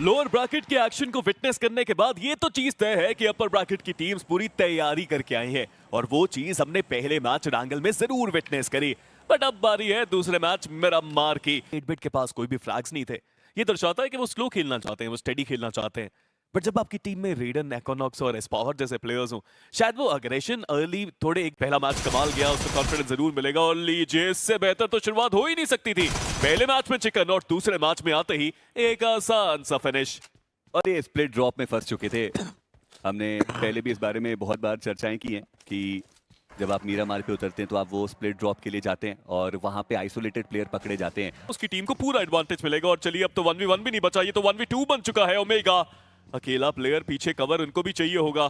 Lower bracket के action को witness करने के बाद ये तो चीज तय है कि अपर ब्रैकेट की टीम्स पूरी तैयारी करके आई है और वो चीज हमने पहले मैच डांगल में जरूर विटनेस करी। बट अब बारी है दूसरे मैच मिरामार की। 8-बिट के पास कोई भी फ्लैग्स नहीं थे। ये दर्शाता है कि वो स्लो खेलना चाहते हैं, वो स्टेडी खेलना चाहते हैं। बट जब आपकी टीम में रेडन, एक्वानॉक्स और एस्पावर जैसे प्लेयर्स हो, शायद वो अग्रेशन अर्ली थोड़े एक पहला मैच कमाल गया, उसको कॉन्फिडेंस जरूर मिलेगा। और लीजिए, इससे बेहतर तो शुरुआत हो ही नहीं सकती थी। पहले मैच में चिकन और दूसरे मैच में आते ही एक आसान सा फिनिश। और ये स्प्लिट ड्रॉप में फंस चुके थे। हमने पहले भी इस बारे में बहुत बार चर्चाएं की हैं कि जब आप मीरामार पे उतरते हैं तो आप वो स्प्लिट ड्रॉप के लिए जाते हैं और वहां पे आइसोलेटेड प्लेयर पकड़े जाते हैं। उसकी टीम को पूरा एडवांटेज मिलेगा। और चलिए, अब तो 1v1 भी नहीं बचा, ये तो 1v2 बन चुका है। ओमेगा अकेला प्लेयर, पीछे कवर उनको भी चाहिए होगा।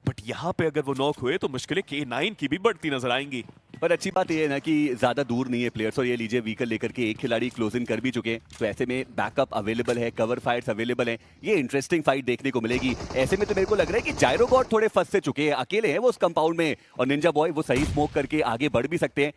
बट यहाँ पे अगर वो नॉक हुए तो मुश्किलें K9 की भी बढ़ती नजर आएंगी। पर अच्छी बात यह है ना कि ज्यादा दूर नहीं है प्लेयर्स, और ये लीजिए व्हीकल लेकर के एक खिलाड़ी क्लोज इन कर भी चुके हैं। तो ऐसे में बैकअप अवेलेबल है, कवर फाइट्स अवेलेबल हैं। ये इंटरेस्टिंग फाइट देखने को मिलेगी। ऐसे में तो मेरे को लग रहा है कि जायरो गॉड थोड़े फंस से चुके हैं, अकेले हैं वो उस कंपाउंड में, और निंजा बॉय वो सही स्मोक करके आगे बढ़ भी सकते हैं।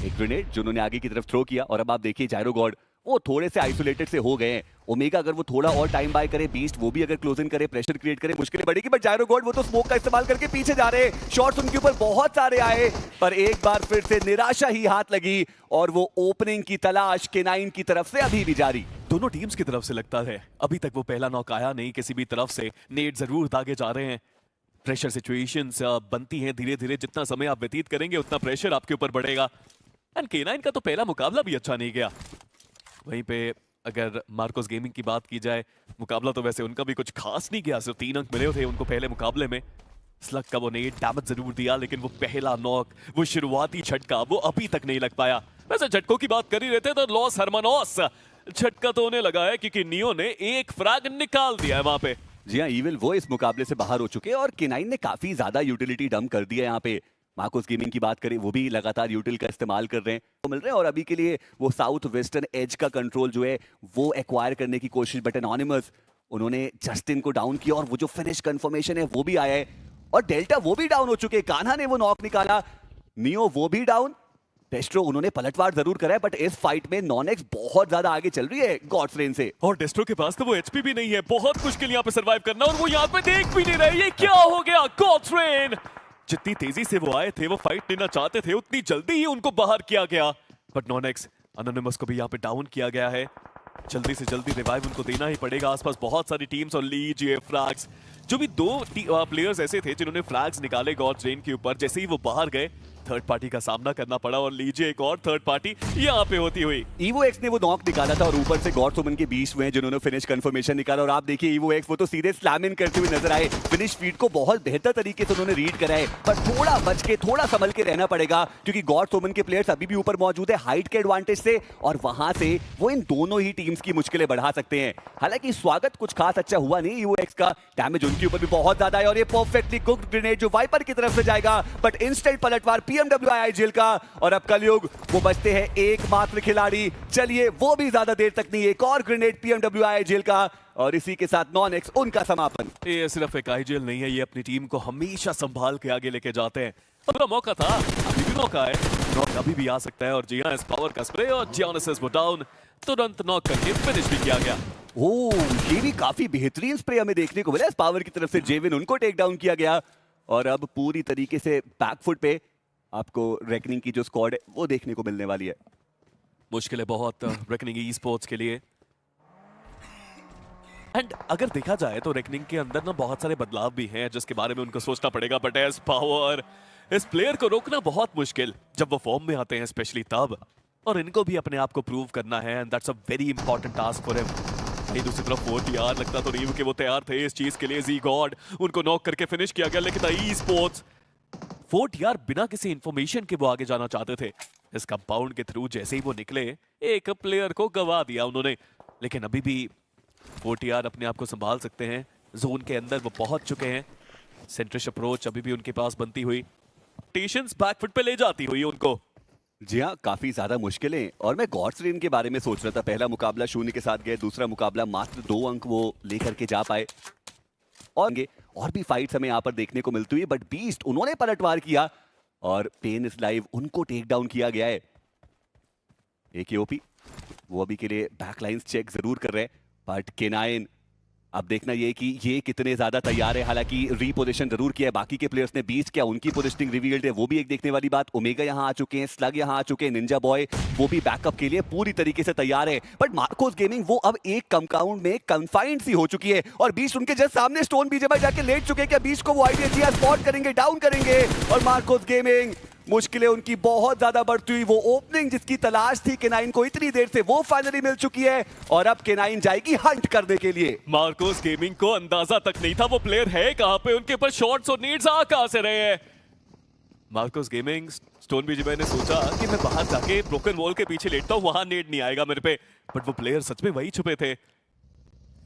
एक ग्रेनेड जिन्होंने आगे की तरफ थ्रो किया, और अब आप देखिए जायरो गॉड वो थोड़े से आइसोलेटेड से हो गए हैं। ओमेगा अगर वो थोड़ा और टाइम बाय करे, बीस्ट वो भी अगर क्लोज इन करे, प्रेशर क्रिएट करे, मुश्किलें बढ़ेगी। बट जायरो गॉड वो तो स्मोक का इस्तेमाल करके पीछे जा रहे हैं। शॉट्स उनके ऊपर बहुत सारे आए, पर एक बार फिर से निराशा ही हाथ लगी और वो ओपनिंग की तलाश K9 की तरफ से अभी भी जारी। दोनों टीम्स की तरफ से लगता है अभी तक वो पहला नॉक आया नहीं किसी भी तरफ से। नेट जरूर दागे जा रहे हैं। प्रेशर सिचुएशंस बनती हैं धीरे धीरे। जितना समय आप व्यतीत करेंगे उतना प्रेशर आपके ऊपर बढ़ेगा। एंड K9 का तो पहला मुकाबला भी अच्छा नहीं गया। वहीं पे अगर मार्कोस गेमिंग की बात की जाए, मुकाबला तो वैसे उनका भी कुछ खास नहीं गया। सिर्फ 3 अंक मिले थे उनको पहले मुकाबले में। स्लग का वो नेट डैमेज जरूर दिया, लेकिन वो पहला नॉक, वो शुरुआती झटका, वो अभी तक नहीं लग पाया। वैसे झटकों की बात कर ही रहे थे तो लॉस हरमनॉस झटका तो होने लगा है, क्योंकि नियो ने एक फ्रैग निकाल दिया है वहां पे। जी हाँ, ईविल वो इस मुकाबले से बाहर हो चुके हैं और K9 ने काफी ज्यादा यूटिलिटी डंप कर दिया है यहाँ पे। मार्कोस गेमिंग की बात करें, वो भी लगातार यूटिल का इस्तेमाल कर रहे हैं, तो मिल रहे हैं। और अभी के लिए वो साउथ वेस्टर्न एज का कंट्रोल जो है वो एक्वायर करने की कोशिश। बट एनोनिमस उन्होंने जस्टिन को डाउन किया और वो जो फिनिश कंफर्मेशन है वो भी आया है। और डेल्टा वो भी डाउन हो चुके हैं। कान्हा ने वो नॉक निकाला, नियो वो भी डाउन। डेस्ट्रो उन्होंने पलटवार जरूर करा है, बट इस फाइट में नॉनेक्स बहुत ज्यादा आगे चल रही है गॉड्स रेन से। और डेस्ट्रो के पास तो वो एचपी भी नहीं है। बहुत मुश्किल यहाँ पे सरवाइव करना, और वो यहाँ पे देख भी नहीं रहे। ये क्या हो गया? गॉड्स रेन जितनी तेजी से वो आए थे, वो फाइट लेना चाहते थे, उतनी जल्दी ही उनको बाहर किया गया। बट नॉनेक्स, एनोनिमस को भी यहाँ पे डाउन किया गया है। जल्दी से जल्दी रिवाइव उनको देना ही पड़ेगा। आसपास बहुत सारी टीम्स और लीजिए फ्लैग्स। जो भी 2 प्लेयर्स ऐसे थे जिन्होंने फ्लैग्स निकाले गॉड्स रेन के ऊपर, जैसे ही वो बाहर गए थर्ड पार्टी का सामना करना पड़ा। और लीजिए एक और थर्ड पार्टी यहाँ पे होती हुई। ईवो एक्स ने वो नॉक निकाला था और ऊपर से गॉड्स वुमन के बीच में जिन्होंने फिनिश कंफर्मेशन निकाला। और आप देखिए ईवो एक्स वो तो सीधे स्लैम इन करते हुए नजर आए। फिनिश फीड को बहुत बेहतर तरीके से उन्होंने रीड करा है, पर थोड़ा बच के, थोड़ा संभल के रहना पड़ेगा, क्योंकि गॉड्स वुमन के प्लेयर्स अभी भी ऊपर मौजूद है हाइट के एडवांटेज से, और वहां से वो इन दोनों ही टीम्स की मुश्किलें बढ़ा सकते हैं। हालांकि स्वागत कुछ खास अच्छा हुआ नहीं ईवो एक्स का, डैमेज उनके ऊपर भी बहुत ज्यादा है। और ये परफेक्टली कुक्ड ग्रेनेड जो वाइपर की तरफ से जाएगा, बट इंस्टेंट पलटवार PMWI जेल का। और अब कलयुग वो बचते हैं एकमात्र खिलाड़ी। चलिए, वो भी ज्यादा देर तक नहीं, एक और ग्रेनेड PMWI जेल का, और इसी के साथ नॉनेक्स उनका समापन। ये सिर्फ एक आईजेल नहीं है, ये अपनी टीम को हमेशा संभाल के आगे लेके जाते हैं। अगला मौका था, अभी भी मौका है, नॉक अभी भी आ सकता है। और जी हाँ, इस पावर का स्प्रे और जियोनिसिस वो डाउन, तुरंत नॉक करके फिनिश भी किया गया। ओह, ये भी काफी बेहतरीन स्प्रे हमें देखने को मिला इस पावर की तरफ से। जेविन उनको टेक डाउन किया गया, और अब पूरी तरीके से बैकफुट पे आपको रेकनिंग की जो स्क्वाड है वो देखने को मिलने वाली है। मुश्किल है बहुत रेकनिंग ई स्पोर्ट्स के लिए। एंड अगर देखा जाए तो रेकनिंग के अंदर ना बहुत सारे बदलाव भी हैं जिसके बारे में उनको सोचना पड़ेगा। बट एस पावर, इस प्लेयर को रोकना बहुत मुश्किल जब वो फॉर्म में आते हैं, स्पेशली तब। और इनको भी अपने आप को प्रूव करना है, and that's a very important task for him. दूसरी तरफ 4TR, लगता तो नहीं कि वो तैयार थे इस चीज के लिए। जी गॉड उनको नॉक करके फिनिश किया गया, लेकिन ई स्पोर्ट्स 4TR बिना किसी इंफॉर्मेशन के वो आगे जाना चाहते थे। इस कंपाउंड के थ्रू जैसे ही वो निकले, एक प्लेयर को गवा दिया उन्होंने। लेकिन अभी भी 4TR अपने आप को संभाल सकते हैं। जोन के अंदर वो पहुंच चुके हैं। सेंट्रिश अप्रोच अभी भी उनके पास बनती हुई, टेशंस बैकफुट पे ले जाती हुई उनको। जी हाँ, काफी ज्यादा मुश्किलें। और मैं गॉड्स रेन के बारे में सोच रहा था। पहला मुकाबला 0 के साथ गए, दूसरा मुकाबला मात्र 2 अंक वो लेकर के जा पाए। और भी फाइट्स हमें यहाँ पर देखने को मिलती हुई, बट बीस्ट उन्होंने पलटवार किया और पेन इज लाइव उनको टेक डाउन किया गया है। एक ओपी वो अभी के लिए बैकलाइंस चेक जरूर कर रहे हैं, बट K9 अब देखना ये कि ये कितने ज्यादा तैयार है। हालांकि रीपोजिशन जरूर किया है बाकी के प्लेयर्स ने, बीस्ट क्या उनकी पोजिशनिंग रिवील्ड है वो भी एक देखने वाली बात। ओमेगा यहाँ आ चुके हैं, स्लग यहाँ आ चुके हैं, निंजा बॉय वो भी बैकअप के लिए पूरी तरीके से तैयार है। बट मार्कोस गेमिंग वो अब एक कंपाउंड में कन्फाइंड सी हो चुकी है और बीस्ट उनके जस्ट सामने स्टोन बीजे भाई जाके लेट चुके हैं। क्या बीस्ट को वो आइडिया स्पॉट करेंगे, डाउन करेंगे? और मार्कोस गेमिंग मुश्किलें उनकी बहुत ज्यादा बढ़ती हुई, वो ओपनिंग जिसकी तलाश थी K9 को इतनी देर से, वो फाइनली मिल चुकी है और अब K9 जाएगी हंट करने के लिए। मार्कोस गेमिंग को अंदाजा तक नहीं था वो प्लेयर है कहां पे, उनके ऊपर शॉट्स और नीड्स आ कहां से रहे हैं। मार्कोस गेमिंग स्टोन बीजीबाई ने सोचा कि मैं बाहर जाके ब्रोकन वॉल के पीछे लेटता हूं, वहां नेड नहीं आएगा मेरे पे, बट वो प्लेयर सच में वही छुपे थे।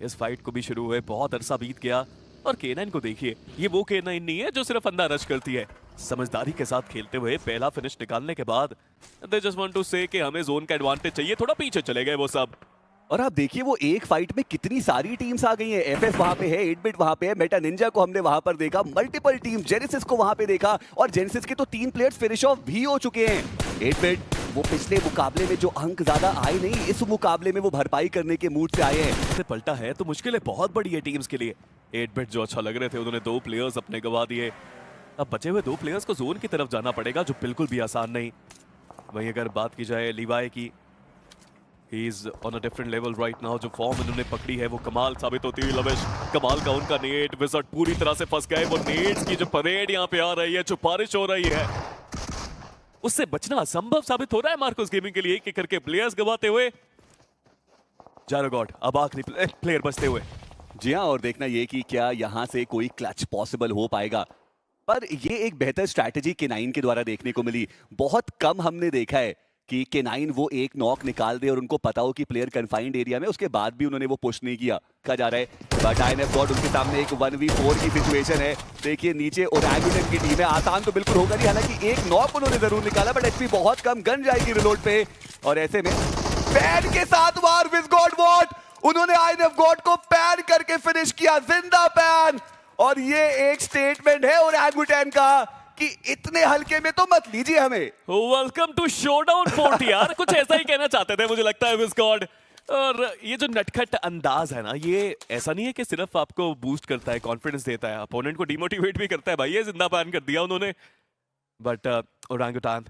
इस फाइट को भी शुरू हुए बहुत अरसा बीत गया और K9 को देखिए, ये वो K9 नहीं है जो सिर्फ अंधा रश करती है। समझदारी के साथ खेलते हुए पहला फिनिश निकालने के बाद दे जस्ट वांट टू से कि हमें जोन का एडवांटेज चाहिए, थोड़ा पीछे चले गए वो सब। और आप देखिए वो एक फाइट में कितनी सारी टीम्स आ गई हैं। एफएस वहां पे है, 8-बिट वहां पे है, मेटा निंजा को हमने वहां पर देखा, मल्टीपल टीम जेनेसिस को वहां पे देखा और जेनेसिस के तो 3 प्लेयर्स फिनिश ऑफ भी हो चुके हैं। 8-बिट वो पिछले मुकाबले में जो अंक ज्यादा आए नहीं, इस मुकाबले में वो भरपाई करने के मूड से आए हैं। से पलटा है तो मुश्किलें बहुत बड़ी है टीम्स के लिए। 8-बिट जो अच्छा लग रहे थे उन्होंने 2 प्लेयर्स अपने गवा दिए, अब बचे हुए 2 प्लेयर्स को जोन की तरफ जाना पड़ेगा जो बिल्कुल भी आसान नहीं। वहीं अगर बात की जाए लीवाई की, he is on a different level right now. जो फॉर्म इन्होंने पकड़ी है वो कमाल साबित होती हुई। लविश कमाल का उनका नेट, विज़र्ड पूरी तरह से फंस गए। वो नेट्स की जो परेड यहाँ पे आ रही है, जो बारिश हो रही है, उससे बचना असंभव साबित हो रहा है मार्कोस गेमिंग के लिए, एक करके प्लेयर्स गवाते हुए। जारोगॉड अब आखिरी प्लेयर बचते हुए। जी हाँ, और देखना ये कि क्या यहाँ से कोई क्लच पॉसिबल हो पाएगा, पर ये एक बेहतर स्ट्रैटेजी K9 के द्वारा देखने को मिली। बहुत कम हमने देखा है कि K9 वो एक नॉक निकाल दे और उनको पता हो कि प्लेयर कन्फाइंड एरिया में, उसके बाद भी उन्होंने वो पुश नहीं किया। कहा जा रहा है बट INF गॉड उनके सामने एक 1v4 की सिचुएशन है। देखिए नीचे ओरेंगुटन की टीम है, आसान तो बिल्कुल होगा नहीं। हालांकि एक नॉक उन्होंने जरूर निकाला बट एचपी बहुत कम, गन जाएगी रिलोड पे और ऐसे में पैन के साथ वार विद गॉड वॉट, उन्होंने INF गॉड को पैन करके फिनिश किया, जिंदा पैन। और ये एक स्टेटमेंट है ओरेंगुटन का कि इतने हल्के में तो मत लीजिए हमें। वेलकम टू शोडाउन 40 यार, कुछ ऐसा ही कहना चाहते थे मुझे लगता है विस्कॉड। और ये जो नटखट अंदाज है ना, ये ऐसा नहीं है कि सिर्फ आपको बूस्ट करता है, कॉन्फिडेंस देता है, अपोनेंट को डिमोटिवेट भी करता है। भाई ये जिंदा बैन कर दिया उन्होंने, बट ओरेंगुटान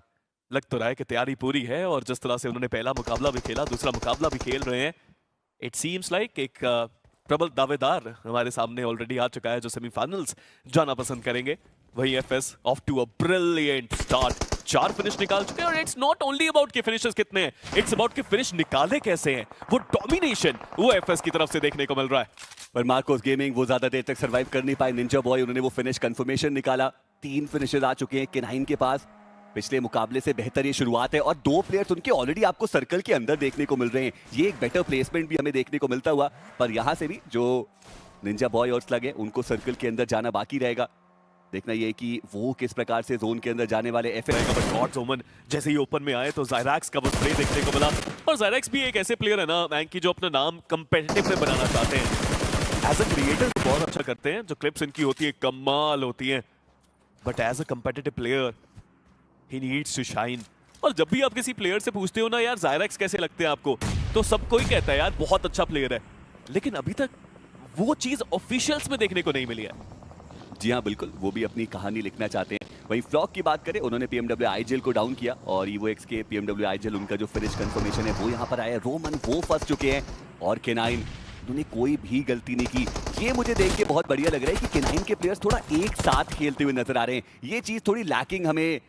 लग तो रहा है कि तैयारी पूरी है। और जिस तरह से उन्होंने पहला मुकाबला भी खेला, दूसरा मुकाबला भी खेल रहे हैं, इट सीम्स लाइक एक प्रबल दावेदार हमारे सामने ऑलरेडी आ चुका है जो सेमीफाइनल्स जाना पसंद करेंगे। वही FS off to a brilliant start, 4 finish निकाल चुके हैं। और इट्स नॉट ओनली अबाउट कि फिनिशर्स कितने हैं, इट्स अबाउट कि फिनिश निकाले कैसे हैं। वो डोमिनेशन वो एफएस की तरफ से देखने को मिल रहा है। पर मार्कोस गेमिंग वो ज्यादा देर तक सरवाइव कर नहीं पाए। निंजा बॉय उन्होंने वो फिनिश कंफर्मेशन निकाला, 3 फिनिशेस आ चुके हैं K9 के पास। पिछले मुकाबले से बेहतर ये शुरुआत है और 2 प्लेयर्स उनके ऑलरेडी आपको सर्कल के अंदर देखने को मिल रहे हैं। ये एक बेटर प्लेसमेंट भी हमें देखने को मिलता हुआ, पर यहाँ से भी जो निंजा बॉय और स्लग है उनको सर्कल के अंदर जाना बाकी रहेगा। देखना ये कि वो किस प्रकार से जोन के अंदर जाने वाले एफएस ओमन जैसे ही ओपन में आए तो ज़ायरैक्स का वो स्प्रे देखने को मिला। और ज़ायरैक्स भी एक ऐसे प्लेयर है ना बैंक की, जो अपना नाम कंपेटिटिव में बनाना चाहते हैं। एज अ क्रिएटर बहुत अच्छा करते हैं, जो क्लिप्स इनकी होती है कमाल होती हैं, but as a competitive player he needs to shine. और जब भी आप किसी प्लेयर से पूछते हो ना यार ज़ायरैक्स कैसे लगते हैं आपको, तो सब कोई कहता है यार बहुत अच्छा प्लेयर है, लेकिन अभी तक वो चीज ऑफिशियल्स में देखने को नहीं मिली है। जी हाँ बिल्कुल, वो भी अपनी कहानी लिखना चाहते हैं। वहीं फ्लॉक की बात करें, उन्होंने PMW आईजेल को डाउन किया और EVOX के PMW आईजेल उनका जो फिनिश कंफर्मेशन है वो यहाँ पर आया। रोमन वो फंस चुके हैं और K9 उन्होंने कोई भी गलती नहीं की। ये मुझे देख के बहुत बढ़िया लग रहा है कि K9 के प्लेयर्स थोड़ा एक साथ खेलते हुए नजर आ रहे हैं। ये चीज थोड़ी लैकिंग हमें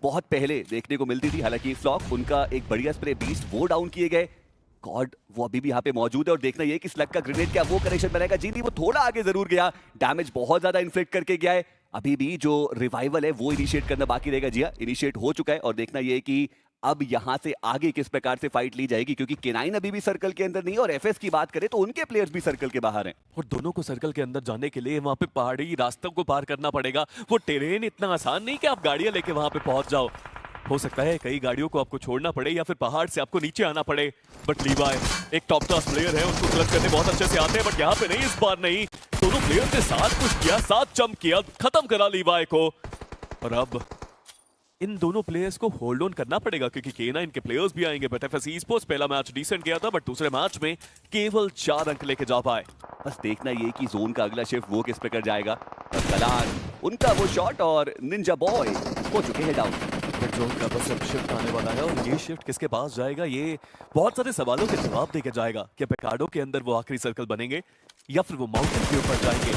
बहुत पहले देखने को मिलती थी। हालांकि फ्लॉक उनका एक बढ़िया स्प्रे बीस्ट वो डाउन किए गए, गॉड वो अभी भी यहाँ पे मौजूद है। और देखना ये कि स्लग का ग्रेनेड क्या वो कनेक्शन बनाएगा। जी नहीं, वो थोड़ा आगे जरूर गया, डैमेज बहुत ज्यादा इन्फ्लिक्ट करके गया है। अभी भी जो रिवाइवल है वो इनिशिएट करना बाकी रहेगा। जी हाँ, इनिशिएट हो चुका है। और देखना ये कि अब यहाँ से आगे किस प्रकार से फाइट ली जाएगी, क्योंकि K9 अभी भी सर्कल के अंदर नहीं। और एफएस की बात करें तो उनके प्लेयर्स भी सर्कल के बाहर हैं। और दोनों को सर्कल के अंदर जाने के लिए वहां पे पहाड़ी रास्तों को पार करना पड़ेगा। वो टेरेन इतना आसान नहीं कि आप गाड़ियां लेके वहां पे पहुंच जाओ। हो सकता है कई गाड़ियों को आपको छोड़ना पड़े या फिर पहाड़ से आपको नीचे आना पड़े। बट लीवाई एक टॉप क्लास प्लेयर है, उनको क्लच करने बहुत अच्छे से आते हैं, बट यहाँ पे नहीं, इस बार नहीं। दोनों प्लेयर ने साथ कुछ किया, साथ जंप किया, खत्म करा लीवाई को। और अब इन दोनों प्लेयर्स को होल्ड ऑन करना पड़ेगा क्योंकि K9 के प्लेयर्स भी आएंगे। बट एफएस स्पोर्ट्स पहला मैच डिसेंट गया था, बट दूसरे मैच में केवल 4 अंक लेके जा पाए। बस देखना ये कि जोन का अगला शिफ्ट वो किस प्रकार जाएगा। बस कलान उनका वो शॉट और निंजा बॉय हो चुके हैं डाउन। बट जोन का बस अब शिफ्ट आने वाला है और ये शिफ्ट किसके पास जाएगा, ये बहुत सारे सवालों के जवाब देके जाएगा। क्या पेकार्डो के अंदर वो आखिरी सर्कल बनेंगे या फिर वो माउंटेन के ऊपर जाएंगे?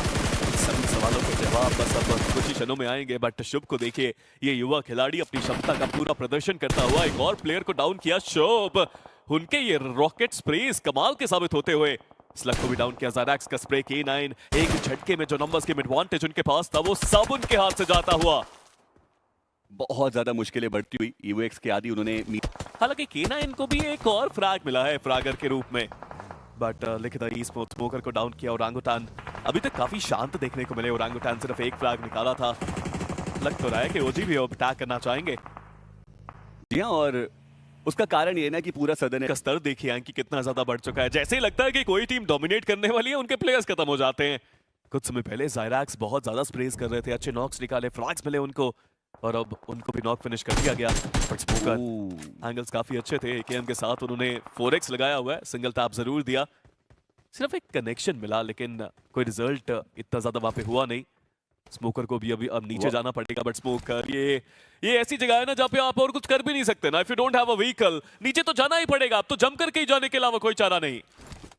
सभी सवालों के जवाब बस अब कुछ ही क्षणों में आएंगे। बट शुभ को देखिए, ये युवा खिलाड़ी अपनी क्षमता का पूरा प्रदर्शन करता हुआ एक और प्लेयर को डाउन किया। शुभ, उनके ये रॉकेट स्प्रेस कमाल के साबित होते हुए स्लग को भी डाउन किया। ज़ायरैक्स का स्प्रे K9 एक झटके में जो नंबर्स के एडवांटेज उनके पास था वो सब उनके हाथ से जाता हुआ। बहुत ज्यादा मुश्किलें बढ़ती हुई EVOX के आदि उन्होंने हालांकि K9 को भी एक और फ्रैग मिला है फ्रैगर के रूप में। बट लिखित स्मोकर को डाउन किया। ओरांगुटान अभी तक काफी शांत देखने को मिले। ओरांगुटान सिर्फ एक फ्रैग निकाला था। लग तो रहा है कि ओजी भी अब अटैक करना चाहेंगे। जी हाँ, और उसका कारण ये है ना कि पूरा सदन का स्तर देखिए अंकी कितना ज्यादा बढ़ चुका है। जैसे ही लगता है कि कोई टीम डोमिनेट करने वाली है, उनके प्लेयर्स खत्म हो जाते हैं। कुछ समय पहले ज़ायरैक्स बहुत ज्यादा स्प्रेस कर रहे थे, अच्छे नॉक्स निकाले, फ्रैग्स मिले उनको और अब उनको भी नॉक फिनिश कर दिया गया। बट स्मोकर एंगल्स काफी अच्छे थे। AKM के साथ उन्होंने 4x लगाया हुआ है, सिंगल टैप जरूर दिया, सिर्फ एक कनेक्शन मिला लेकिन कोई रिजल्ट इतना ज्यादा वहां पे हुआ नहीं। स्मोकर को भी अभी अब नीचे जाना पड़ेगा। बट स्मोकर ये ऐसी जगह है ना जहाँ पे आप और कुछ कर भी नहीं सकते ना। If you don't have a vehicle, नीचे तो जाना ही पड़ेगा। अब तो जम करके ही जाने के अलावा कोई चारा नहीं।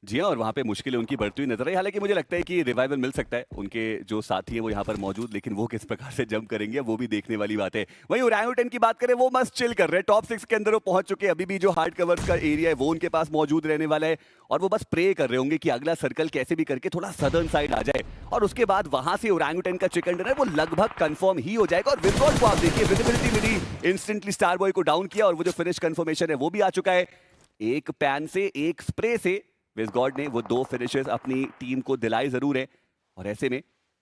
जी हाँ, और वहाँ पे मुश्किलें उनकी बढ़ती हुई नजर आई। हालांकि मुझे लगता है कि रिवाइवल मिल सकता है, उनके जो साथी है वो यहाँ पर मौजूद, लेकिन वो किस प्रकार से जंप करेंगे वो भी देखने वाली बात है। वहीं ओरांगुटान की बात करें, वो मस्त चिल कर रहे हैं। टॉप 6 के अंदर वो पहुंच चुके हैं। अभी भी जो हार्ड कवर्स का एरिया है वो उनके पास मौजूद रहने वाला है और वो बस प्रे कर रहे होंगे कि अगला सर्कल कैसे भी करके थोड़ा सदर्न साइड आ जाए और उसके बाद वहां से ओरांगुटान का चिकन डिनर वो लगभग कंफर्म ही हो जाएगा। और विजगॉड को आप देखिए, विजिबिलिटी मिली, इंस्टेंटली स्टार बॉय को डाउन किया और वो जो फिनिश कंफर्मेशन है वो भी आ चुका है। एक पैन से, एक स्प्रे से विजगॉड ने वो 2 फिनिशेस अपनी टीम को दिलाए जरूर है। और ऐसे में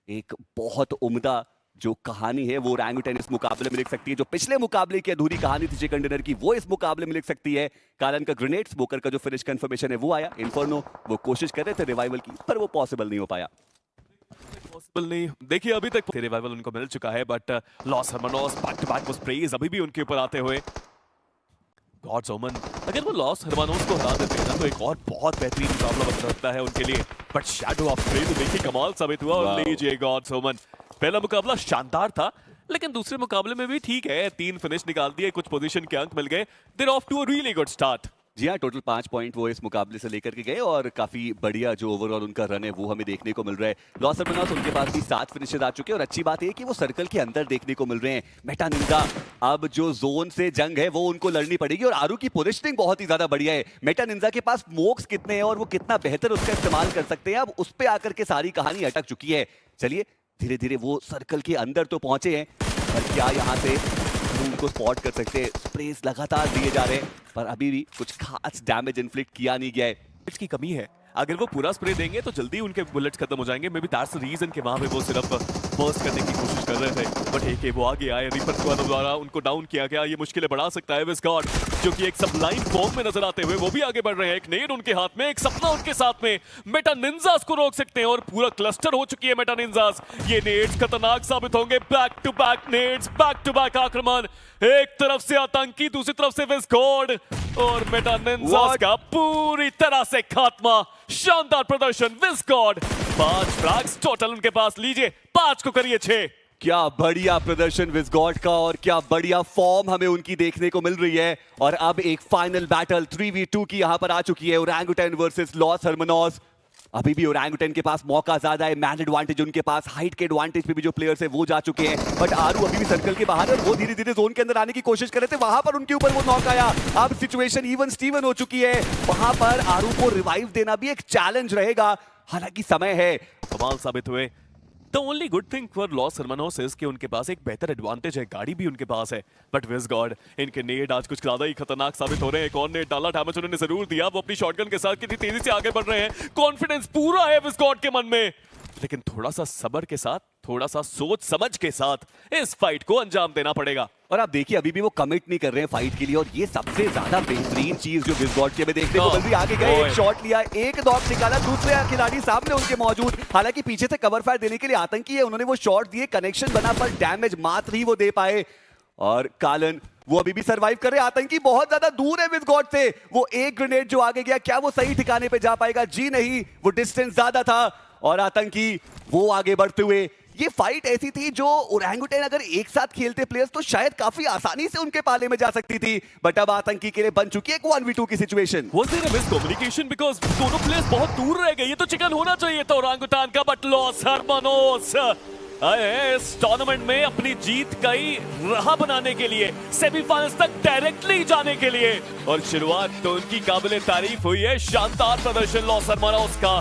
एक बहुत उम्दा जो कहानी है वो ओरांगुटान इस मुकाबले में लिख सकती है। जो पिछले मुकाबले की अधूरी कहानी थी चिकन डिनर की, वो इस मुकाबले में लिख सकती है। कारण का ग्रेनेड, स्मोकर का जो फिनिश कंफर्मेशन है वो आया। इन्फर्नो वो कोशिश कर रहे थे रिवाइवल की, पर वो पॉसिबल नहीं हो पाया। पॉसिबल नहीं, देखिए अभी तक रिवाइवल उनको मिल चुका है। But Los Hermanos back to back sprees अभी भी उनके ऊपर आते हुए। गॉड्स ओमन, अगर वो लॉस हरमानोस को हरा देते हैं ना तो एक और बहुत बेहतरीन मुकाबला बन सकता है उनके लिए। बट शैडो ऑफ स्प्रे तो देखिए कमाल साबित हुआ। और लीजिए गॉड्स ओमन, पहला मुकाबला शानदार था लेकिन दूसरे मुकाबले में भी ठीक है। 3 फिनिश निकाल दिए, कुछ पोजीशन के अंक मिल गए। They're off to a really good start. जी हाँ, टोटल 5 पॉइंट वो इस मुकाबले से लेकर के गए और काफी बढ़िया जो ओवरऑल उनका रन है वो हमें देखने को मिल रहा है। लॉस हरमानोस उनके पास भी 7 फिनिशेस आ चुके हैं और अच्छी बात है कि वो सर्कल के अंदर देखने को मिल रहे हैं। मेटा निंजा, अब जो जोन से जंग है वो उनको लड़नी पड़ेगी और आरू की पोजिशनिंग बहुत ही ज्यादा बढ़िया है। मेटा निंजा के पास स्मोक्स कितने हैं और वो कितना बेहतर उसका इस्तेमाल कर सकते हैं, अब उस पर आकर के सारी कहानी अटक चुकी है। चलिए धीरे धीरे वो सर्कल के अंदर तो पहुंचे हैं, पर क्या यहाँ से उनको स्पॉट कर सकते हैं? स्प्रेस लगातार दिए जा रहे हैं पर अभी भी कुछ खास डैमेज इन्फ्लिक्ट किया नहीं गया है। बुलेट्स की कमी है, अगर वो पूरा स्प्रे देंगे तो जल्दी उनके बुलेट्स खत्म हो जाएंगे। Maybe that's the reason कि वहां पे वो सिर्फ बर्स्ट करने की कोशिश कर रहे थे। बट एक वो आगे आए, रीपर द्वारा उनको डाउन किया गया। ये मुश्किलें बढ़ा सकता है विजगॉड, जो कि एक सबलाइन फॉर्म में नजर आते हुए वो भी आगे बढ़ रहे हैं। एक नेड उनके हाथ में, एक सपना उनके साथ में। मेटा निंजास को रोक सकते हैं और पूरा क्लस्टर हो चुकी है मेटा निंजास। ये नेड्स खतरनाक साबित होंगे। बैक टू बैक नेड्स, बैक टू बैक आक्रमण, एक तरफ से आतंकी, दूसरी तरफ से विजगॉड और मेटा निंजास का पूरी तरह से खात्मा। शानदार प्रदर्शन विजगॉड, 5 फ्रैग्स टोटल उनके पास। लीजिए 5 को करिए 6। क्या बढ़िया प्रदर्शन विजगॉड का और क्या बढ़िया फॉर्म हमें उनकी देखने को मिल रही है। और अब एक फाइनल बैटल 3v2 की यहां पर आ चुकी है, ओरांगुटान वर्सेस लॉस हरमानोस। अभी भी ओरांगुटान के पास मौका ज्यादा है, मैन एडवांटेज उनके पास, हाइट के एडवांटेज पे भी जो प्लेयर्स है वो जा चुके हैं। बट आरू अभी भी सर्कल के बाहर है और वो धीरे धीरे जोन के अंदर आने की कोशिश कर रहे थे, वहां पर उनके ऊपर वो नॉक आया। अब सिचुएशन इवन स्टीवन हो चुकी है, वहां पर आरू को रिवाइव देना भी एक चैलेंज रहेगा। हालांकि समय है, कमाल साबित हुए। The only good thing for Los Hermanos is कि उनके पास एक बेहतर एडवांटेज है, गाड़ी भी उनके पास है। बट विजगॉड, इनके नेड आज कुछ ज्यादा ही खतरनाक साबित हो रहे हैं। एक और नेड डाला, डैमेज उन्होंने जरूर दिया। वो अपनी शॉटगन के साथ कितनी तेजी से आगे बढ़ रहे हैं। कॉन्फिडेंस पूरा है विजगॉड के मन में, लेकिन थोड़ा सा सब्र के साथ, थोड़ा सा सोच समझ के साथ इस फाइट को अंजाम देना पड़ेगा। और आप देखिए अभी भी वो कमिट नहीं कर रहे हैं फाइट के लिए और ये सबसे ज्यादा बेहतरीन चीज जो विजगॉड की हमें देखने को मिल रही है। आगे गए, एक शॉट लिया, एक नॉक निकाला, दूसरे खिलाड़ी सामने उनके मौजूद। हालांकि पीछे से कवर फायर देने के लिए आतंकी है, उन्होंने वो शॉट दिए, कनेक्शन बना, पर डैमेज मात्र ही वो दे पाए। और कालन वो अभी भी सरवाइव कर रहे हैं। आतंकी बहुत ज्यादा दूर है विस्गॉड से। वो एक ग्रेनेड जो आगे गया, क्या वो सही ठिकाने पे जा पाएगा? जी नहीं, वो डिस्टेंस ज्यादा था। और आतंकी वो आगे बढ़ते हुए, ये फाइट ऐसी थी जो ओरंगुटैन अगर एक साथ खेलते प्लेयर्स तो शायद काफी आसानी से उनके पाले में जा सकती थी, बट अब आतंकी के लिए बन चुकी है एक 1v2 की situation. Was there a miscommunication because दोनों प्लेयर्स बहुत दूर रह गए? ये तो चिकन होना चाहिए था ओरंगुटान का, बट लॉस हरमनोस इस टूर्नामेंट में अपनी जीत का ही राह बनाने के लिए, सेमीफाइनल्स तक डायरेक्टली जाने के लिए। और शुरुआत तो उनकी काबिले तारीफ हुई है, शानदार प्रदर्शन लॉस हरमनोस का।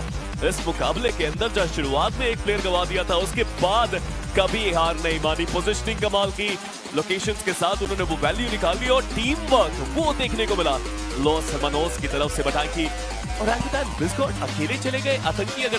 इस मुकाबले के अंदर जब शुरुआत में एक प्लेयर गवा दिया था, उसके बाद कभी हार नहीं मानी। पोजीशनिंग कमाल की, लोकेशंस के साथ उन्होंने वो वैल्यू निकाली और टीम वर्क वो देखने को मिला लॉस हरमनोस की तरफ से। बटाकी और विस्गॉड अकेले चले गए। आतंकी अगर